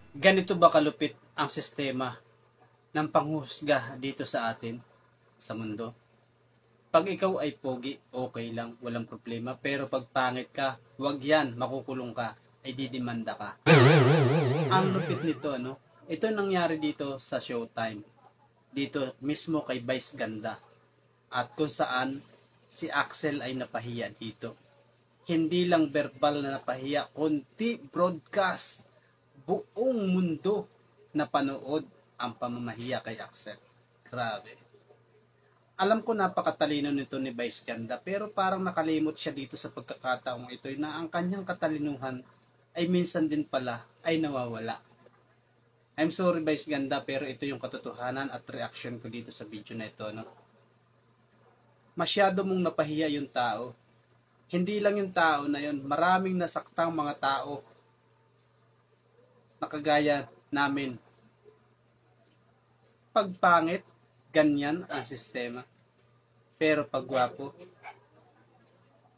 Ganito ba kalupit ang sistema ng panghusga dito sa atin, sa mundo? Pag ikaw ay pogi, okay lang, walang problema. Pero pag pangit ka, wag yan, makukulong ka, ay didimanda ka. Ang lupit nito, ano? Ito nangyari dito sa Showtime. Dito mismo kay Vice Ganda. At kung saan si Axel ay napahiya dito. Hindi lang verbal na napahiya, kundi broadcast. Buong mundo na panood ang pamamahiya kay Axel. Grabe. Alam ko napakatalino nito ni Vice Ganda, pero parang nakalimot siya dito sa pagkakataong ito na ang kanyang katalinuhan ay minsan din pala ay nawawala. I'm sorry Vice Ganda, pero ito yung katotohanan at reaction ko dito sa video na ito. No? Masyado mong napahiya yung tao. Hindi lang yung tao na yun, maraming nasaktang mga tao na kagaya namin. Pag pangit, ganyan ang sistema. Pero pag gwapo,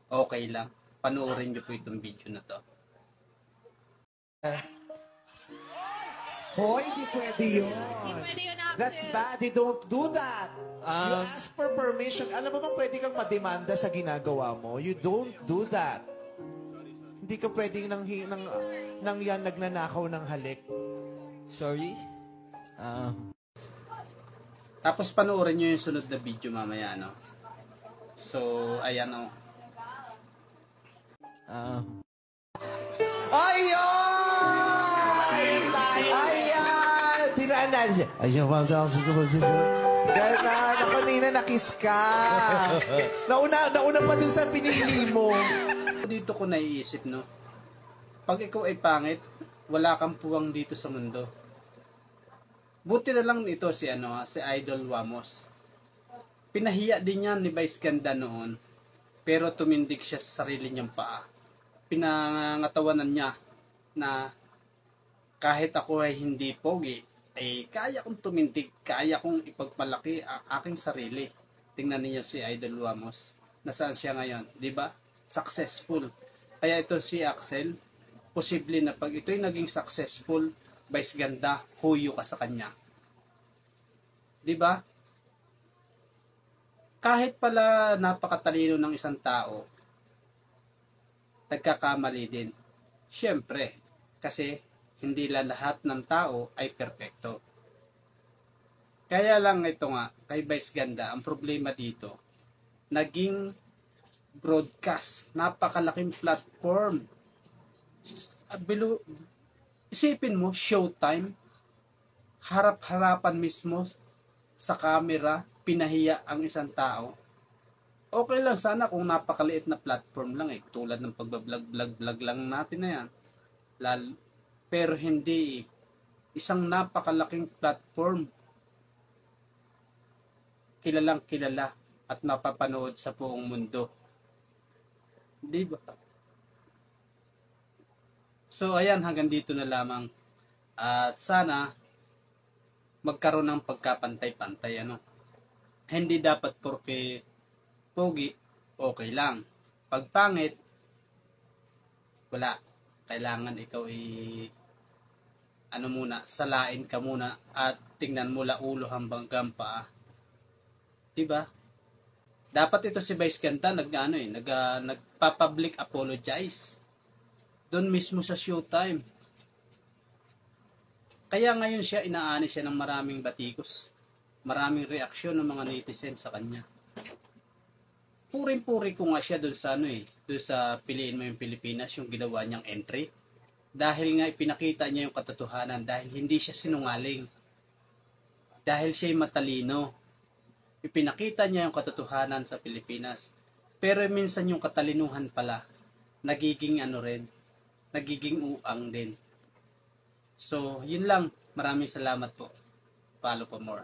okay lang. Panoorin niyo po itong video na to. Hoy, hindi pwede yun. Hindi pwede yun, Axel. That's bad. They don't do that. You ask for permission. Alam mo bang pwede kang mademanda sa ginagawa mo? You don't do that. Hindi ka pwedeng nang yan nagnanakaw ng halik. Sorry? Tapos panoorin niyo yung sunod na video mamaya, no? So, ayan, o. Ayan! Ayan! Tinaan natin siya. Ayan, masang dahil na kanina nakiss ka. Nauna pa dun sa pinili mo. Dito ko naiisip, no? Pag ikaw ay pangit, wala kang puwang dito sa mundo. Buti na lang ito si Idol Wamos. Pinahiya din yan ni Vice Ganda noon. Pero tumindig siya sa sarili niyang paa. Pinangatawanan niya na kahit ako ay hindi pogi, ay kaya kong tumindig, kaya kong ipagmalaki ang aking sarili. Tingnan niyo si Idol Wamos. Nasaan siya ngayon, di ba? Successful. Kaya ito si Axel, posible na pag ito'y naging successful, Vice Ganda, huyo ka sa kanya. Di ba? Kahit pala napakatalino ng isang tao, nagkakamali din. Siyempre, kasi hindi lahat ng tao ay perpekto. Kaya lang ito nga, kay Vice Ganda, ang problema dito, naging broadcast, napakalaking platform. Isipin mo, Showtime, harap-harapan mismo sa camera, pinahiya ang isang tao. Okay lang sana kung napakaliit na platform lang tulad ng pagbablog lang natin na yan. Pero hindi, isang napakalaking platform, kilalang kilala at mapapanood sa buong mundo. Di ba? So ayan, hanggang dito na lamang. At sana magkaroon ng pagkapantay-pantay, Hindi dapat porke pogi, okay lang. Pag pangit, wala. Kailangan ikaw salain ka muna at tingnan mo ulo hanggang paa. Diba? Dapat ito si Vice Ganda nagpa-public apologize. Doon mismo sa Showtime. Kaya ngayon inaani siya ng maraming batikos. Maraming reaksyon ng mga netizen sa kanya. Puring-puri ko nga siya doon sa doon sa Piliin Mo yung Pilipinas, yung ginawa niyang entry. Dahil nga ipinakita niya yung katotohanan, dahil hindi siya sinungaling. Dahil siya'y matalino. Ipinakita niya yung katotohanan sa Pilipinas. Pero minsan yung katalinuhan pala, nagiging nagiging uang din. So, yun lang. Maraming salamat po. Follow for more.